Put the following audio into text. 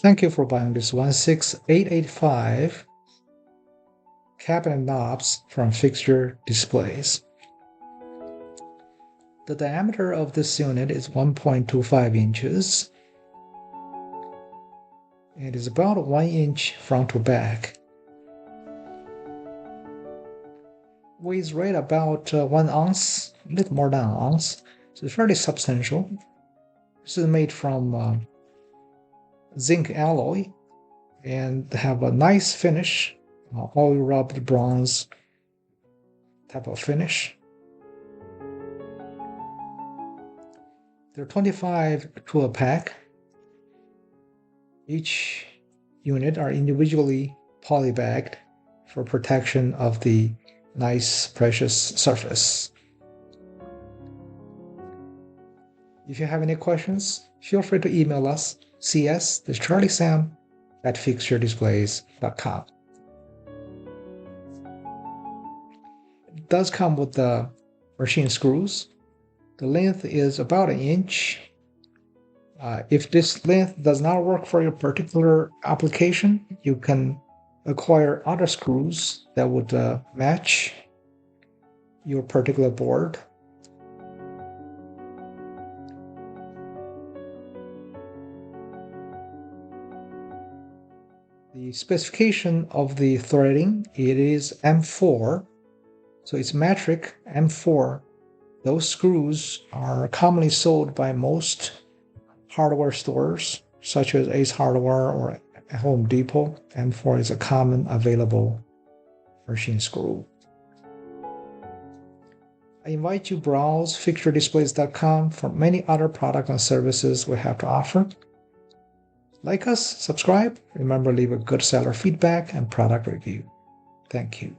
Thank you for buying this 16885 cabinet knobs from Fixture Displays. The diameter of this unit is 1.25 inches. It is about 1 inch front to back. Weighs right about 1 ounce, a little more than an ounce. So it's fairly substantial. This is made from zinc alloy and have a nice finish, oil rubbed bronze type of finish. There are 25 to a pack. Each unit are individually polybagged for protection of the nice precious surface. If you have any questions, feel free to email us cs@fixturedisplays.com. It does come with the machine screws. The length is about 1 inch. If this length does not work for your particular application, you can acquire other screws that would match your particular board. The specification of the threading, it is M4, so it's metric M4. Those screws are commonly sold by most hardware stores, such as Ace Hardware or Home Depot. M4 is a common available machine screw. I invite you to browse fixturedisplays.com for many other products and services we have to offer. Like us, subscribe, remember leave a good seller feedback and product review. Thank you.